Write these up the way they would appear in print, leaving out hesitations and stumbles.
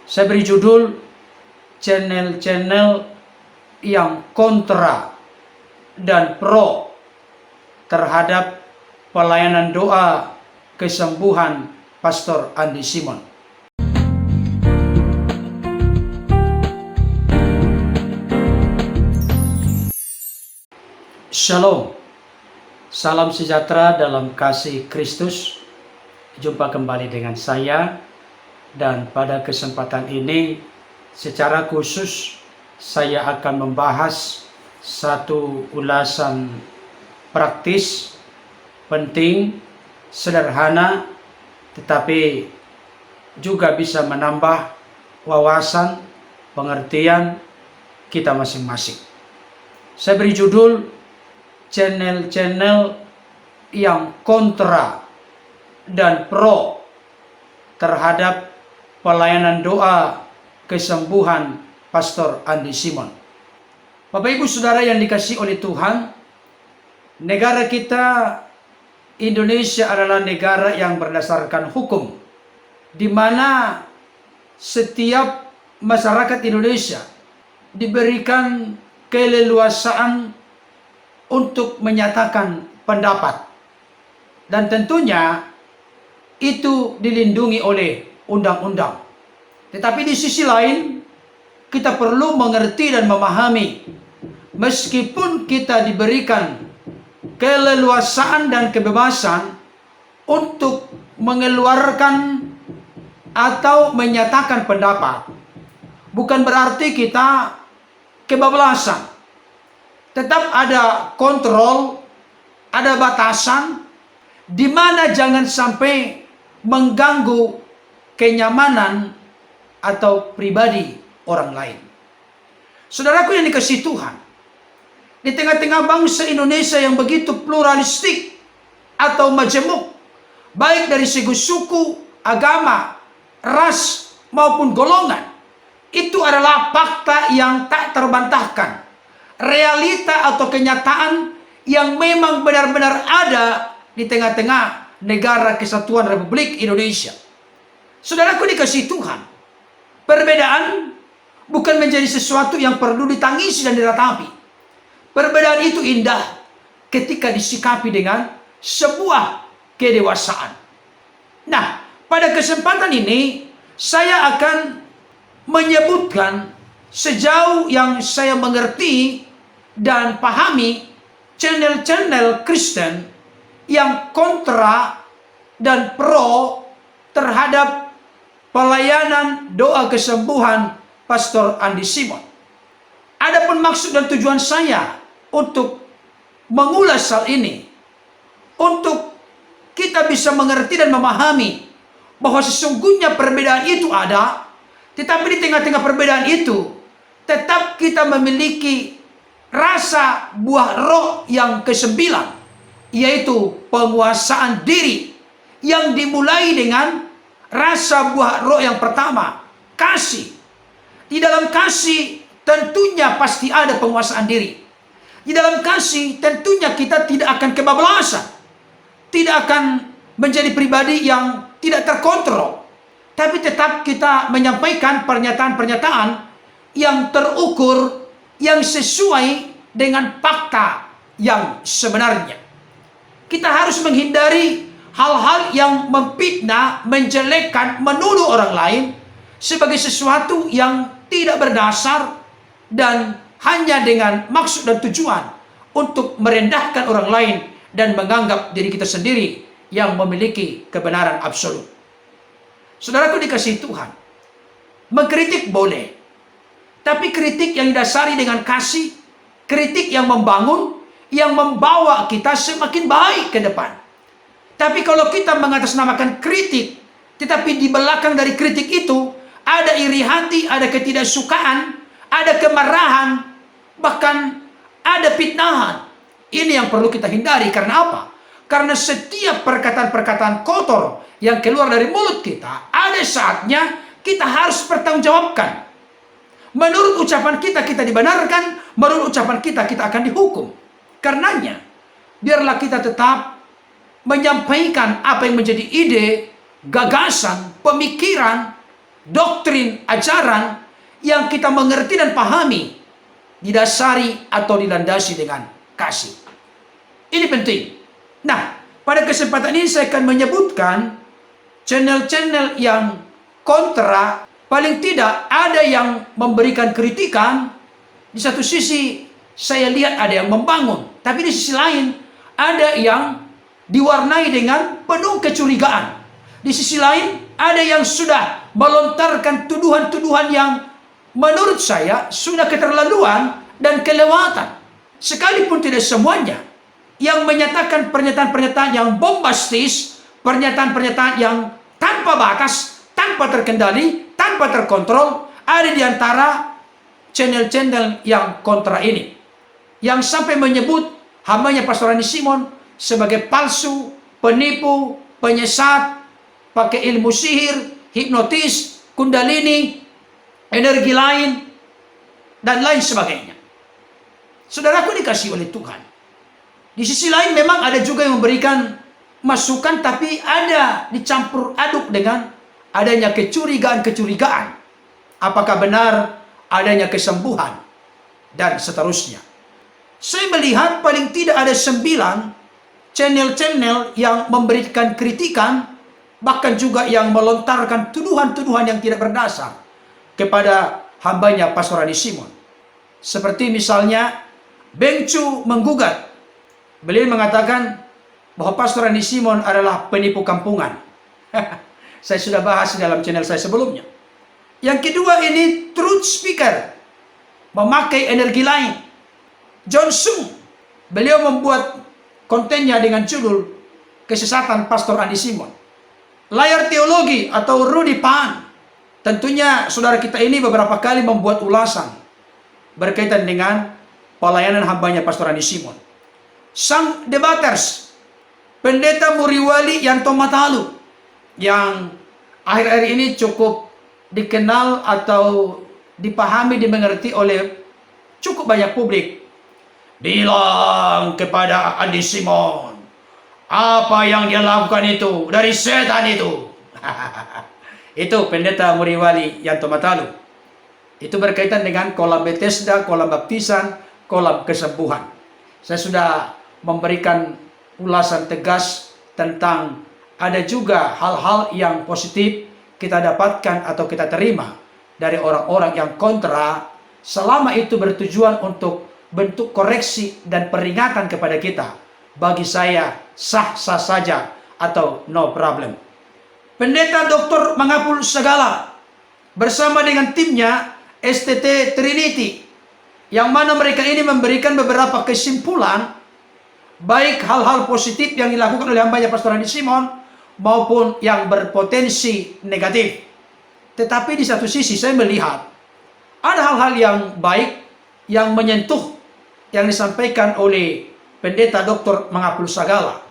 Saya beri judul channel-channel yang kontra dan pro terhadap pelayanan doa kesembuhan Pastor Andi Simon. Shalom, salam sejahtera dalam kasih Kristus. Jumpa kembali dengan saya, dan pada kesempatan ini secara khusus saya akan membahas satu ulasan praktis, penting, sederhana, tetapi juga bisa menambah wawasan, pengertian kita masing-masing. Saya beri judul channel-channel yang kontra dan pro terhadap pelayanan doa kesembuhan Pastor Andi Simon. Bapak Ibu Saudara yang dikasihi oleh Tuhan, negara kita Indonesia adalah negara yang berdasarkan hukum, di mana setiap masyarakat Indonesia diberikan keleluasaan untuk menyatakan pendapat, dan tentunya itu dilindungi oleh undang-undang. Tetapi di sisi lain, kita perlu mengerti dan memahami, meskipun kita diberikan keleluasaan dan kebebasan untuk mengeluarkan atau menyatakan pendapat, bukan berarti kita kebablasan. Tetap ada kontrol, ada batasan, di mana jangan sampai mengganggu kenyamanan atau pribadi orang lain. Saudaraku yang dikasihi Tuhan, di tengah-tengah bangsa Indonesia yang begitu pluralistik atau majemuk, baik dari segi suku, agama, ras maupun golongan, itu adalah fakta yang tak terbantahkan, realita atau kenyataan yang memang benar-benar ada di tengah-tengah negara kesatuan Republik Indonesia. Saudaraku dikasihi Tuhan, perbedaan bukan menjadi sesuatu yang perlu ditangisi dan diratapi. Perbedaan itu indah ketika disikapi dengan sebuah kedewasaan. Nah, pada kesempatan ini saya akan menyebutkan sejauh yang saya mengerti dan pahami channel-channel Kristen yang kontra dan pro terhadap pelayanan doa kesembuhan Pastor Andi Simon. Adapun maksud dan tujuan saya untuk mengulas hal ini, untuk kita bisa mengerti dan memahami bahwa sesungguhnya perbedaan itu ada, tetapi di tengah-tengah perbedaan itu tetap kita memiliki rasa buah roh yang ke-9, yaitu penguasaan diri, yang dimulai dengan rasa buah roh yang pertama, kasih. Di dalam kasih tentunya pasti ada penguasaan diri. Di dalam kasih tentunya kita tidak akan kebablasan, tidak akan menjadi pribadi yang tidak terkontrol, tapi tetap kita menyampaikan pernyataan-pernyataan yang terukur, yang sesuai dengan fakta yang sebenarnya. Kita harus menghindari hal-hal yang memfitnah, menjelekkan, menuduh orang lain sebagai sesuatu yang tidak berdasar dan hanya dengan maksud dan tujuan untuk merendahkan orang lain dan menganggap diri kita sendiri yang memiliki kebenaran absolut. Saudaraku dikasihi Tuhan, mengkritik boleh, tapi kritik yang didasari dengan kasih, kritik yang membangun, yang membawa kita semakin baik ke depan. Tapi kalau kita mengatasnamakan kritik, tetapi di belakang dari kritik itu ada iri hati, ada ketidaksukaan, ada kemarahan, bahkan ada fitnahan. Ini yang perlu kita hindari. Karena apa? Karena setiap perkataan-perkataan kotor yang keluar dari mulut kita, ada saatnya kita harus bertanggungjawabkan. Menurut ucapan kita, kita dibenarkan. Menurut ucapan kita, kita akan dihukum. Karenanya, biarlah kita tetap menyampaikan apa yang menjadi ide, gagasan, pemikiran doktrin, ajaran yang kita mengerti dan pahami, didasari atau dilandasi dengan kasih. Ini penting. Nah, pada kesempatan ini saya akan menyebutkan channel-channel yang kontra. Paling tidak ada yang memberikan kritikan. Di satu sisi saya lihat ada yang membangun, tapi di sisi lain ada yang diwarnai dengan penuh kecurigaan. Di sisi lain ada yang sudah melontarkan tuduhan-tuduhan yang menurut saya sudah keterlaluan dan kelewatan. Sekalipun tidak semuanya yang menyatakan pernyataan-pernyataan yang bombastis, pernyataan-pernyataan yang tanpa batas, tanpa terkendali, tanpa terkontrol, ada di antara channel-channel yang kontra ini, yang sampai menyebut hambanya Pastor Andi Simon sebagai palsu, penipu, penyesat, pakai ilmu sihir, hipnotis, kundalini, energi lain, dan lain sebagainya. Saudaraku dikasih oleh Tuhan. Di sisi lain memang ada juga yang memberikan masukan, tapi ada dicampur aduk dengan adanya kecurigaan-kecurigaan. Apakah benar adanya kesembuhan dan seterusnya. Saya melihat paling tidak ada 9 channel-channel yang memberikan kritikan, bahkan juga yang melontarkan tuduhan-tuduhan yang tidak berdasar kepada hambanya Pastor Andi Simon. Seperti misalnya Bengcu menggugat. Beliau mengatakan bahwa Pastor Andi Simon adalah penipu kampungan. Saya sudah bahas dalam channel saya sebelumnya. Yang kedua ini Truth Speaker, memakai energi lain. John Sung, beliau membuat kontennya dengan judul Kesesatan Pastor Andi Simon. Layar Teologi atau Rudy Pan, tentunya saudara kita ini beberapa kali membuat ulasan berkaitan dengan pelayanan hambanya Pastor Andi Simon. Sang Debaters, Pendeta Muriwali Yanto Matalu, yang akhir-akhir ini cukup dikenal atau dipahami, dimengerti oleh cukup banyak publik. Bilang kepada Andi Simon, apa yang dia lakukan itu dari setan itu. Itu Pendeta Muriwali Yanto Matalu. Itu berkaitan dengan kolam Bethesda, kolam baptisan, kolam kesembuhan. Saya sudah memberikan ulasan tegas tentang ada juga hal-hal yang positif kita dapatkan atau kita terima dari orang-orang yang kontra, selama itu bertujuan untuk bentuk koreksi dan peringatan kepada kita. Bagi saya sah-sah saja atau no problem. Pendeta Dr. Mangapul Sagala bersama dengan timnya STT Trinity, yang mana mereka ini memberikan beberapa kesimpulan, baik hal-hal positif yang dilakukan oleh hambanya Pastor Andi Simon maupun yang berpotensi negatif. Tetapi di satu sisi saya melihat ada hal-hal yang baik yang menyentuh yang disampaikan oleh Pendeta Dr. Mangapul Sagala.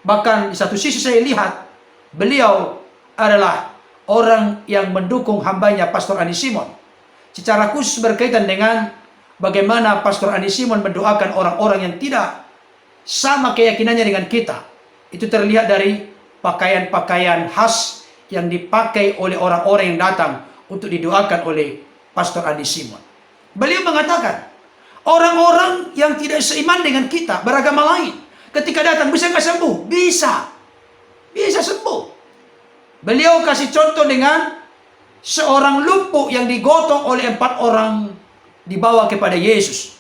Bahkan di satu sisi saya lihat beliau adalah orang yang mendukung hambanya Pastor Andi Simon, secara khusus berkaitan dengan bagaimana Pastor Andi Simon mendoakan orang-orang yang tidak sama keyakinannya dengan kita. Itu terlihat dari pakaian-pakaian khas yang dipakai oleh orang-orang yang datang untuk didoakan oleh Pastor Andi Simon. Beliau mengatakan, orang-orang yang tidak seiman dengan kita, beragama lain, ketika datang bisa nggak sembuh? Bisa. Bisa sembuh. Beliau kasih contoh dengan seorang lumpuh yang digotong oleh 4 orang dibawa kepada Yesus.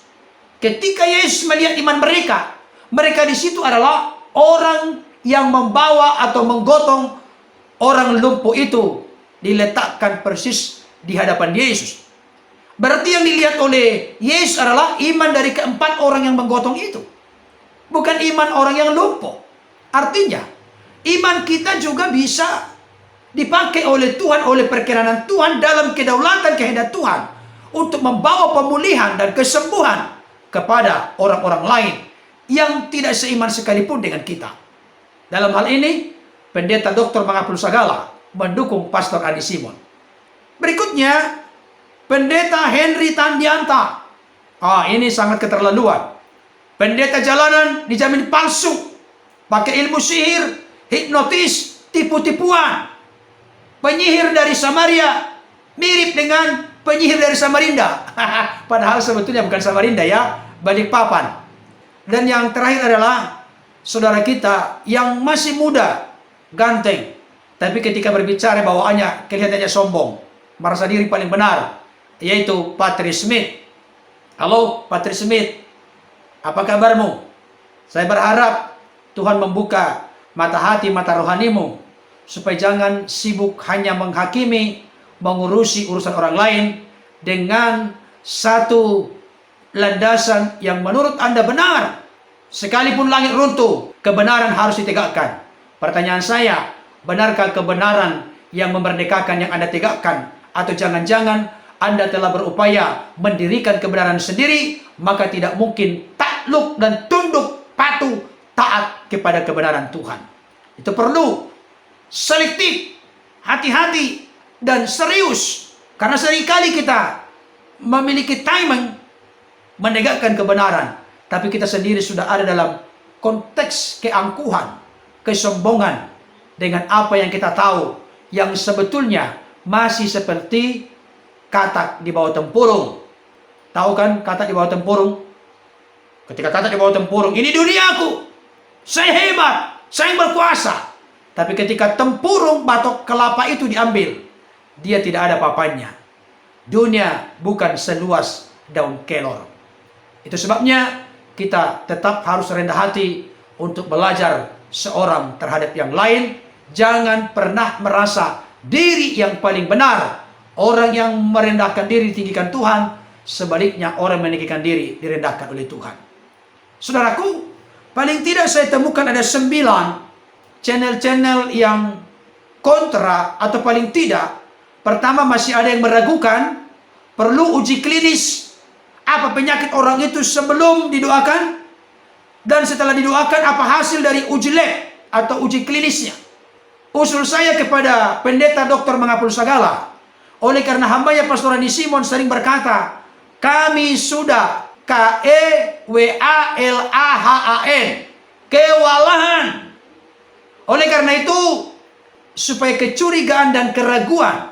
Ketika Yesus melihat iman mereka, mereka di situ adalah orang yang membawa atau menggotong orang lumpuh itu, diletakkan persis di hadapan Yesus. Berarti yang dilihat oleh Yesus adalah iman dari keempat orang yang menggotong itu, bukan iman orang yang lumpuh. Artinya, iman kita juga bisa dipakai oleh Tuhan, oleh perkenanan Tuhan dalam kedaulatan kehendak Tuhan untuk membawa pemulihan dan kesembuhan kepada orang-orang lain yang tidak seiman sekalipun dengan kita. Dalam hal ini, Pendeta Dr. Mangapul Sagala mendukung Pastor Andi Simon. Berikutnya, Pendeta Henry Tandianta. Ini sangat keterlaluan. Pendeta jalanan dijamin palsu, pakai ilmu sihir, hipnotis, tipu-tipuan. Penyihir dari Samaria mirip dengan penyihir dari Samarinda. Padahal sebetulnya bukan Samarinda ya, Balikpapan. Dan yang terakhir adalah saudara kita yang masih muda, ganteng, tapi ketika berbicara bawaannya kelihatannya sombong, merasa diri paling benar, yaitu Patrick Smith. Halo Patrick Smith, apa kabarmu? Saya berharap Tuhan membuka mata hati, mata rohanimu, supaya jangan sibuk hanya menghakimi, mengurusi urusan orang lain dengan satu landasan yang menurut Anda benar. Sekalipun langit runtuh, kebenaran harus ditegakkan. Pertanyaan saya, benarkah kebenaran yang memerdekakan yang Anda tegakkan? Atau jangan-jangan Anda telah berupaya mendirikan kebenaran sendiri, maka tidak mungkin takluk dan tunduk, patuh, taat kepada kebenaran Tuhan. Itu perlu selektif, hati-hati, dan serius. Karena seringkali kita memiliki timing menegakkan kebenaran, tapi kita sendiri sudah ada dalam konteks keangkuhan, kesombongan dengan apa yang kita tahu, yang sebetulnya masih seperti katak di bawah tempurung. Tahu kan katak di bawah tempurung? Ketika katak di bawah tempurung, ini duniaku, saya hebat, saya yang berkuasa. Tapi ketika tempurung batok kelapa itu diambil, dia tidak ada apa-apanya. Dunia bukan seluas daun kelor. Itu sebabnya kita tetap harus rendah hati untuk belajar seorang terhadap yang lain. Jangan pernah merasa diri yang paling benar. Orang yang merendahkan diri ditinggikan Tuhan, sebaliknya orang meninggikan diri direndahkan oleh Tuhan. Saudaraku, paling tidak saya temukan ada 9 channel-channel yang kontra, atau paling tidak, pertama masih ada yang meragukan, perlu uji klinis apa penyakit orang itu sebelum didoakan, dan setelah didoakan apa hasil dari uji lab atau uji klinisnya. Usul saya kepada pendeta Dr. Mangapul Sagala, oleh karena hambanya Pastor Andi Simon sering berkata, kami sudah KEWALAHAN, kewalahan. Oleh karena itu, supaya kecurigaan dan keraguan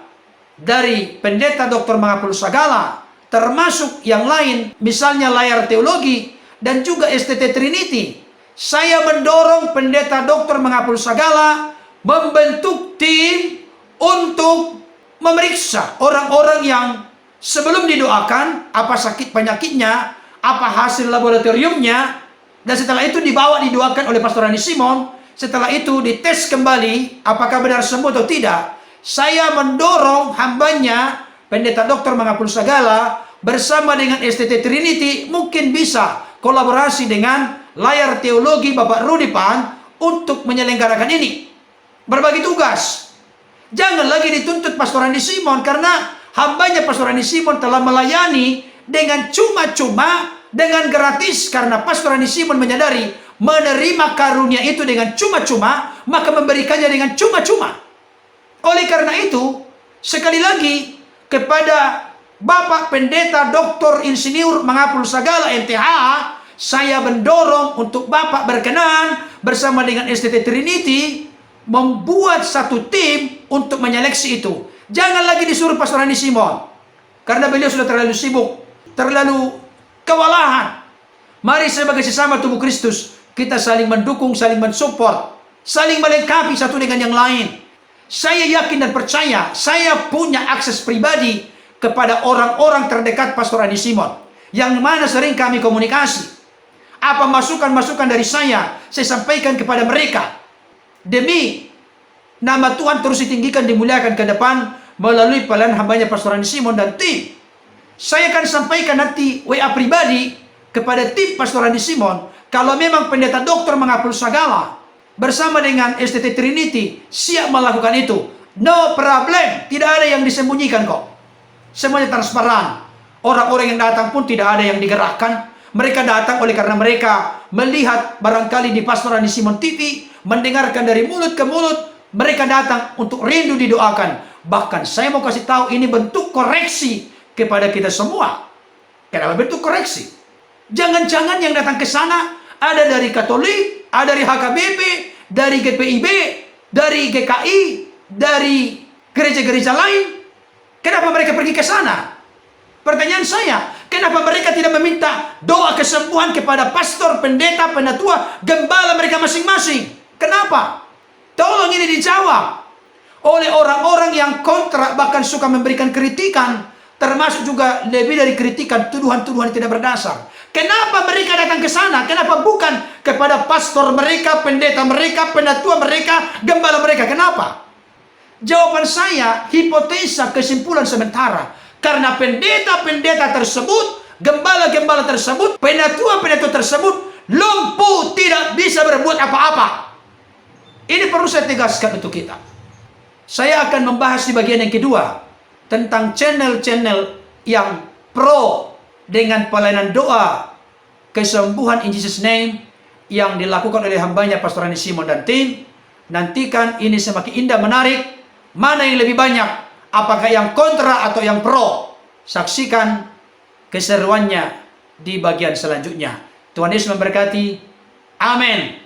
dari pendeta Dr. Mangapul Sagala, termasuk yang lain, misalnya layar teologi dan juga STT Trinity, saya mendorong pendeta Dr. Mangapul Sagala membentuk tim untuk memeriksa orang-orang yang sebelum didoakan apa sakit penyakitnya, apa hasil laboratoriumnya, dan setelah itu didoakan oleh Pastor Andi Simon. Setelah itu dites kembali apakah benar sembuh atau tidak. Saya mendorong hambanya pendeta Dr. Mangapul Sagala bersama dengan STT Trinity mungkin bisa kolaborasi dengan layar teologi Bapak Rudipan untuk menyelenggarakan ini. Berbagi tugas. Jangan lagi dituntut Pastor Andi Simon, karena hambanya Pastor Andi Simon telah melayani dengan cuma-cuma, dengan gratis, karena Pastor Andi Simon menyadari menerima karunia itu dengan cuma-cuma, maka memberikannya dengan cuma-cuma. Oleh karena itu, sekali lagi kepada Bapak Pendeta Dr. Insinyur Mangapul Sagala MTH, saya mendorong untuk Bapak berkenan bersama dengan STT Trinity membuat satu tim untuk menyeleksi itu. Jangan lagi disuruh Pastor Andi Simon, karena beliau sudah terlalu sibuk, terlalu kewalahan. Mari sebagai sesama tubuh Kristus, kita saling mendukung, saling mensupport, saling melengkapi satu dengan yang lain. Saya yakin dan percaya, saya punya akses pribadi kepada orang-orang terdekat Pastor Andi Simon, yang mana sering kami komunikasi. Apa masukan-masukan dari saya sampaikan kepada mereka. Demi nama Tuhan terus ditinggikan, dimuliakan ke depan melalui pelayanan hambanya Pastor Andi Simon dan tim. Saya akan sampaikan nanti WA pribadi kepada tim Pastor Andi Simon, kalau memang pendeta Dr. Mangapul Sagala bersama dengan STT Trinity siap melakukan itu. No problem, tidak ada yang disembunyikan kok. Semuanya transparan. Orang-orang yang datang pun tidak ada yang digerakkan. Mereka datang oleh karena mereka melihat barangkali di Pastor Andi Simon TV, mendengarkan dari mulut ke mulut. Mereka datang untuk rindu didoakan. Bahkan saya mau kasih tahu, ini bentuk koreksi kepada kita semua. Kenapa bentuk koreksi? Jangan-jangan yang datang ke sana ada dari Katolik, ada dari HKBP, dari GPIB, dari GKI, dari gereja-gereja lain? Kenapa mereka pergi ke sana? Pertanyaan saya, kenapa mereka tidak meminta doa kesembuhan kepada pastor, pendeta, penatua, gembala mereka masing-masing? Kenapa? Tolong ini dijawab oleh orang-orang yang kontra, bahkan suka memberikan kritikan, termasuk juga lebih dari kritikan, tuduhan-tuduhan tidak berdasar. Kenapa mereka datang ke sana? Kenapa bukan kepada pastor mereka, pendeta mereka, penatua mereka, gembala mereka? Kenapa? Jawaban saya, hipotesa, kesimpulan sementara. Karena pendeta-pendeta tersebut, gembala-gembala tersebut, penatua-penatua tersebut lumpuh, tidak bisa berbuat apa-apa. Ini perlu saya tegaskan untuk kita. Saya akan membahas di bagian yang kedua tentang channel-channel yang pro dengan pelayanan doa kesembuhan in Jesus name yang dilakukan oleh hambanya Pastor Andi Simon dan tim. Nantikan ini semakin indah, menarik. Mana yang lebih banyak? Apakah yang kontra atau yang pro? Saksikan keseruannya di bagian selanjutnya. Tuhan Yesus memberkati. Amin.